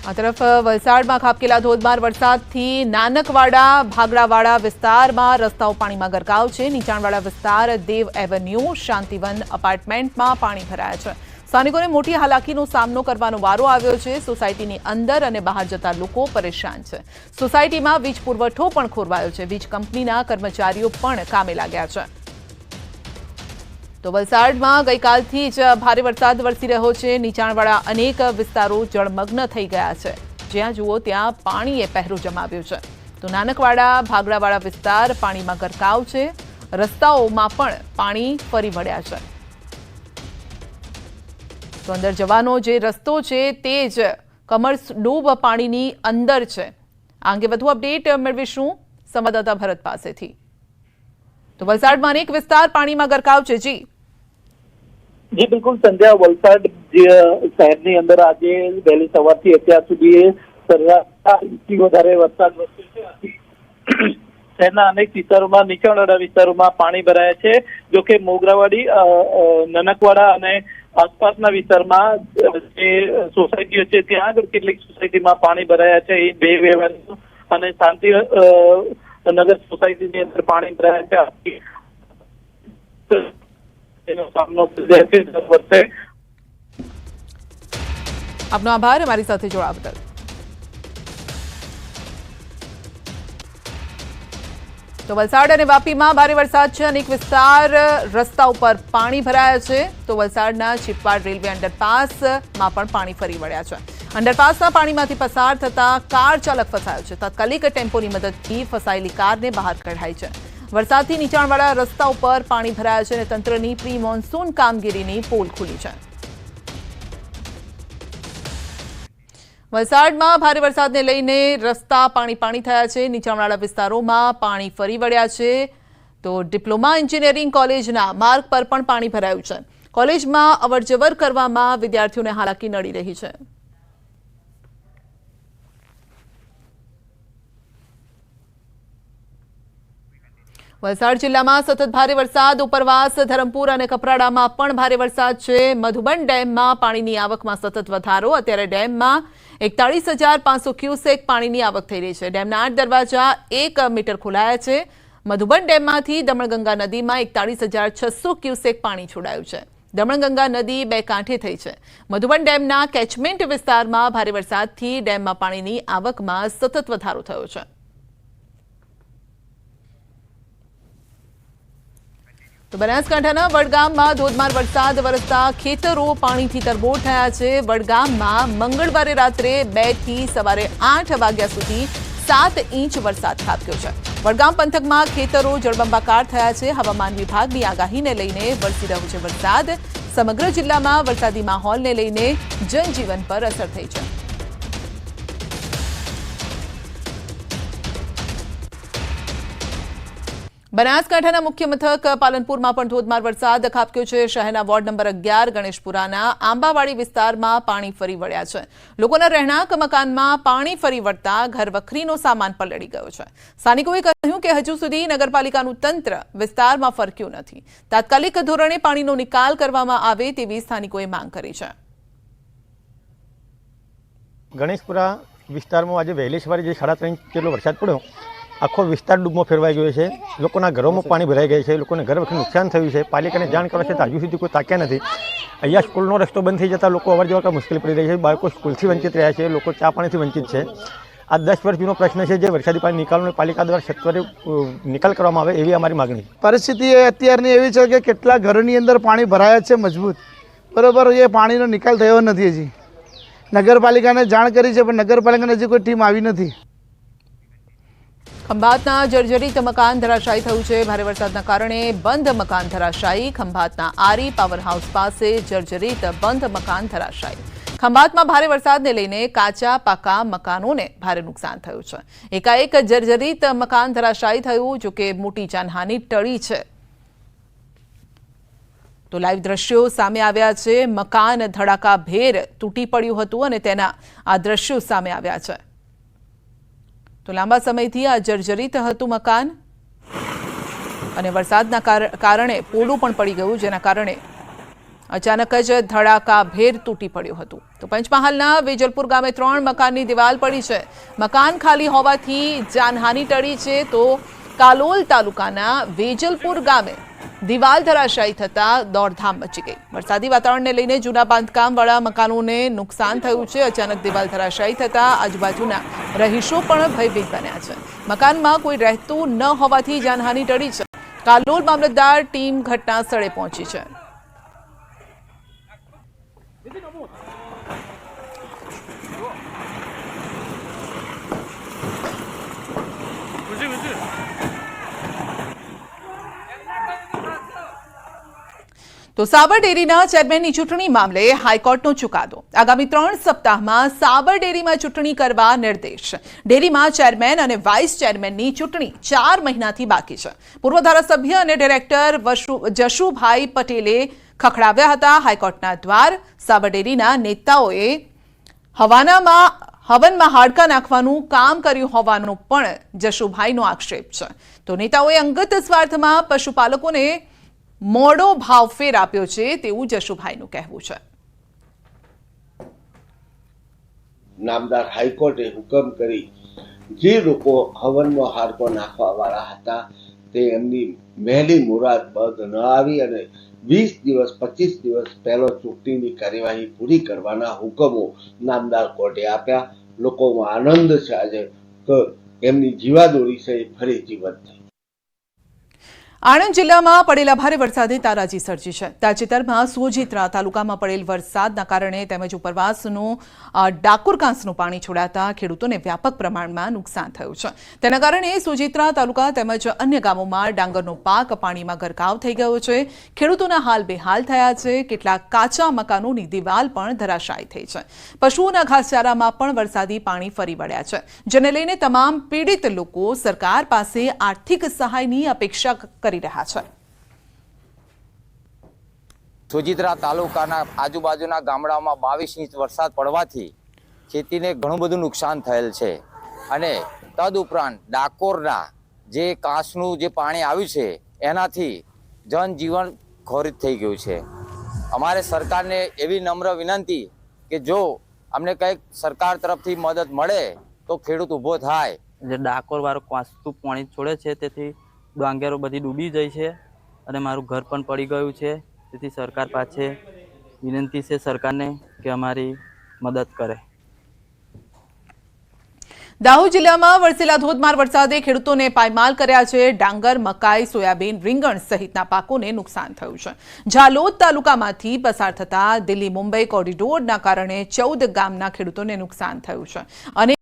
આ તરફ વલસાડમાં ખાબકેલા ધોધમાર વરસાદથી નાનકવાડા ભાગડાવાડા વિસ્તારમાં રસ્તાઓ પાણીમાં ગરકાવ છે। નીચાણવાળા વિસ્તાર દેવ એવન્યુ શાંતિવન એપાર્ટમેન્ટમાં પાણી ભરાયા છે। સ્થાનિકોને મોટી હાલાકીનો સામનો કરવાનો વારો આવ્યો છે। સોસાયટીની અંદર અને બહાર જતા લોકો પરેશાન છે। સોસાયટીમાં વીજ પુરવઠો પણ ખોરવાયો છે। વીજ કંપનીના કર્મચારીઓ પણ કામે લાગ્યા છે। તો વલસાડમાં ગઈકાલથી જ ભારે વરસાદ વરસી રહ્યો છે। નીચાણવાળા અનેક વિસ્તારો જળમગ્ન થઈ ગયા છે। જ્યાં જુઓ ત્યાં પાણીએ પહેરો જમાવ્યો છે। તો નાનકવાડા ભાગડાવાળા વિસ્તાર પાણીમાં ગરકાવ છે। રસ્તાઓમાં પણ પાણી ફરી વળ્યા છે। તો અંદર જવાનો જે રસ્તો છે તે જ કમરડૂબ પાણીની અંદર છે। આ અંગે વધુ અપડેટ મેળવીશું સંવાદદાતા ભરત પાસેથી। તો વલસાડમાં અનેક વિસ્તાર પાણીમાં ગરકાવ છે। जी बिल्कुल संध्या वलसाड शहરની અંદર આજે વહેલી સવારથી અત્યાર સુધી સરેરાશથી વધારે વરસાદ વરસ્યો છે। શહેરના અનેક વિસ્તારોમાં નીચાણવાળા વિસ્તારોમાં પાણી ભરાયા છે। જો કે મોગરાવાડી નનકવાડા અને આસપાસના વિસ્તારમાં જે સોસાયટીઓ છે ત્યાં આગળ કેટલીક સોસાયટીમાં પાણી ભરાયા છે। બે વેવારી અને શાંતિ નગર સોસાયટીની અંદર પાણી ભરાયા છે। આપનો આભાર અમારી સાથે જોડાવા બદલ। તો વલસાડ અને વાપીમાં ભારે વરસાદ છે। અનેક વિસ્તાર રસ્તા ઉપર પાણી ભરાયા છે। તો વલસાડના ચીપવાડ રેલવે અંડરપાસમાં પણ પાણી ફરી વળ્યા છે। અંડરપાસના પાણીમાંથી પસાર થતા કાર ચાલક ફસાયો છે। તાત્કાલિક ટેમ્પોની મદદથી ફસાયેલી કારને બહાર કઢાઈ છે। વરસાદથી નીચાણવાળા રસ્તા ઉપર પાણી ભરાયા છે અને તંત્રની પ્રી મોન્સૂન કામગીરીની પોલ ખુલી છે। વલસાડમાં ભારે વરસાદને લઈને રસ્તા પાણી થયા છે। નીચાણવાળા વિસ્તારોમાં પાણી ફરી વળ્યા છે। તો ડિપ્લોમા એન્જિનિયરિંગ કોલેજના માર્ગ પર પણ પાણી ભરાયું છે। કોલેજમાં અવરજવર કરવામાં વિદ્યાર્થીઓને હાલાકી નડી રહી છે। વલસાડ જિલ્લામાં સતત ભારે વરસાદ। ઉપરવાસ ધરમપુર અને કપરાડામાં પણ ભારે વરસાદ છે। મધુબન ડેમમાં પાણીની આવકમાં સતત વધારો। અત્યારે ડેમમાં 41,500 ક્યુસેક પાણીની આવક થઈ રહી છે। ડેમના 8 દરવાજા 1 મીટર ખોલાયા છે। મધુબન ડેમમાંથી દમણગંગા નદીમાં 41,600 ક્યુસેક પાણી છોડાયું છે। દમણગંગા નદી બે કાંઠે થઈ છે। મધુબન ડેમના કેચમેન્ટ વિસ્તારમાં ભારે વરસાદથી ડેમમાં પાણીની આવકમાં સતત વધારો થયો છે। તો બનાસકાંઠાના વડગામમાં ધોધમાર વરસાદ વરસતા ખેતરો પાણીથી તરબોળ થયા છે। વડગામમાં મંગળવારે રાત્રે 2 થી સવારે 8 વાગ્યા સુધી 7 ઇંચ વરસાદ ખાબક્યો છે। વડગામ પંથકમાં ખેતરો જળબંબાકાર થયા છે। હવામાન વિભાગની આગાહીને લઈને વરસી રહ્યો છે વરસાદ। સમગ્ર જિલ્લામાં વરસાદી માહોલને લઈને જનજીવન પર અસર થઈ છે। બનાસકાંઠાના મુખ્ય મથક પાલનપુરમાં પણ ધોધમાર વરસાદ ખાબક્યો છે। શહેરના વોર્ડ નંબર 11 ગણેશપુરાના આંબાવાડી વિસ્તારમાં પાણી ફરી વળ્યા છે। લોકોના રહેણાંક મકાનમાં પાણી ફરી વળતા ઘરવખરીનો સામાન પલળી ગયો છે। સ્થાનિકોએ કહ્યું કે હજુ સુધી નગરપાલિકાનું તંત્ર વિસ્તારમાં ફરક્યું નથી। તાત્કાલિક ધોરણે પાણીનો નિકાલ કરવામાં આવે તેવી સ્થાનિકોએ માંગ કરી છે। ગણેશપુરા વિસ્તારમાં આજે વહેલી સવારે જે 3.5 ઇંચ જેટલો વરસાદ પડ્યો, આખો વિસ્તાર ડૂબમાં ફેરવાઈ ગયો છે। લોકોના ઘરોમાં પાણી ભરાઈ ગયા છે। લોકોને ઘર વખત નુકસાન થયું છે। પાલિકાને જાણ કરવા છતાં હજુ સુધી કોઈ તાક્યા નથી। અહીંયા સ્કૂલનો રસ્તો બંધ થઈ જતાં લોકો અવર જવર મુશ્કેલી પડી રહી છે। બાળકો સ્કૂલથી વંચિત રહ્યા છે। લોકો ચા પાણીથી વંચિત છે। આ 10 વર્ષ જૂનો પ્રશ્ન છે જે વરસાદી પાણી નિકાલનો પાલિકા દ્વારા સત્વરે નિકાલ કરવામાં આવે એવી અમારી માગણી। પરિસ્થિતિ અત્યારની એવી છે કે કેટલા ઘરોની અંદર પાણી ભરાયા છે મજબૂત, બરોબર। એ પાણીનો નિકાલ થયો નથી। હજી નગરપાલિકાને જાણ કરી છે પણ નગરપાલિકાની હજી કોઈ ટીમ આવી નથી। ખંભાતના જર્જરિત મકાન ધરાશાયી થયું છે। ભારે વરસાદના કારણે બંધ મકાન ધરાશાયી। ખંભાતના આરી પાવર હાઉસ પાસે જર્જરિત બંધ મકાન ધરાશાયી। ખંભાતમાં ભારે વરસાદને લઈને કાચા પાકા મકાનોને ભારે નુકસાન થયું છે। એકાએક જર્જરિત મકાન ધરાશાયી થયું, જોકે મોટી જાનહાનિ ટળી છે। તો લાઈવ દ્રશ્યો સામે આવ્યા છે। મકાન ધડાકાભેર તૂટી પડ્યું હતું અને તેના આ દ્રશ્યો સામે આવ્યા છે। તો લાંબા સમયથી આ જર્જરિત હતું મકાન અને વરસાદના કારણે પોલું પણ પડી ગયું, જેના કારણે અચાનક જ ધડાકાભેર તૂટી પડ્યું હતું. તો પંચમહાલના વેજલપુર ગામે 3 મકાનની દિવાલ પડી છે. મકાન ખાલી હોવાથી જાનહાનિ ટળી છે. તો કાલોલ તાલુકાના વેજલપુર ગામે દિવાલ ધરાશાયી થતા દોડધામ મચી ગઈ. વરસાદી વાતાવરણને લઈને જૂના બાંધકામવાળા મકાનોને નુકસાન થયું છે. અચાનક દિવાલ ધરાશાયી થતા આજુબાજુના રહીશો પણ ભયભીત બન્યા છે. મકાનમાં કોઈ રહેતું ન હોવાથી જાનહાનિ ટળી છે. કાલોલ મામલતદાર ટીમ ઘટના સ્થળે પહોંચી છે. તો સાબર ડેરીના ચેરમેનની ચૂંટણી મામલે હાઈકોર્ટનો ચુકાદો. આગામી 3 સપ્તાહમાં સાબર ડેરીમાં ચૂંટણી કરવા નિર્દેશ. ડેરીમાં ચેરમેન અને વાઇસ ચેરમેનની ચૂંટણી 4 મહિનાથી બાકી છે. પૂર્વ ધારાસભ્ય અને ડિરેક્ટર જશુભાઈ પટેલે ખખડાવ્યા હતા હાઈકોર્ટના દ્વાર. સાબર ડેરીના નેતાઓએ હવનમાં હાડકા નાખવાનું કામ કર્યું હોવાનો પણ જશુભાઈનો આક્ષેપ છે. તો નેતાઓએ અંગત સ્વાર્થમાં પશુપાલકોને મોડો ભાવ ફેર આપ્યો છે તેવું જશુભાઈનું કહેવું છે. નામદાર હાઈકોર્ટે હુકમ કરી જે લોકો હવનમાં હાડકો નાખવા વાળા હતા તે એમની મહેલી મુરાદ બદ ન આવી અને 20 દિવસ 25 દિવસ પહેલો ચૂંટણીની કાર્યવાહી પૂરી કરવાના હુકમો નામદાર કોર્ટે આપ્યા. લોકોમાં આનંદ છે આજે કે એમની જીવાદોરી છે એ ફરી જીવંત થઈ. આણંદ જિલ્લામાં પડેલા ભારે વરસાદે તારાજી સર્જી છે. તાજેતરમાં સોજિત્રા તાલુકામાં પડેલ વરસાદના કારણે તેમજ ઉપરવાસનું ડાકોર કાંસનું પાણી છોડાતા ખેડૂતોને વ્યાપક પ્રમાણમાં નુકસાન થયું છે. તેના કારણે સોજિત્રા તાલુકા તેમજ અન્ય ગામોમાં ડાંગરનો પાક પાણીમાં ગરકાવ થઈ ગયો છે. ખેડૂતોના હાલ બેહાલ થયા છે. કેટલાક કાચા મકાનોની દિવાલ પણ ધરાશાયી થઈ છે. પશુઓના ઘાસચારામાં પણ વરસાદી પાણી ફરી વળ્યા છે, જેને લઈને તમામ પીડિત લોકો સરકાર પાસે આર્થિક સહાયની અપેક્ષા કરી રહ્યા છે. સોજિત્રા તાલુકાના આજુબાજુના ગામડાઓમાં 22 ઇંચ વરસાદ પડવાથી ખેતીને ઘણું બધું નુકસાન થયેલ છે અને તદુપરાંત ડાકોરના જે કાંસનું જે પાણી આવ્યું છે એનાથી જનજીવન ખોરિત થઈ ગયું છે. અમારે સરકારને એવી નમ્ર વિનંતી કે જો અમને કંઈક સરકાર તરફથી મદદ મળે તો ખેડૂત ઊભો થાય. જે ડાકોર વાળો કાંસનું પાણી છોડે છે તેથી ડાંગરો બધી ડૂબી જાય છે અને મારું ઘર પણ પડી ગયું છે. તેથી સરકાર પાસે વિનંતી છે સરકારને કે અમારી મદદ કરે. દાહોદ જિલ્લામાં વરસેલા ધોધમાર વરસાદે ખેડૂતોને પાયમાલ કર્યા છે. ડાંગર, મકાઈ, સોયાબીન, રીંગણ સહિતના પાકોને નુકસાન થયું છે. ઝાલોદ તાલુકામાંથી પસાર થતા દિલ્હી મુંબઈ કોરિડોરના કારણે 14 ગામના ખેડૂતોને નુકસાન થયું છે અને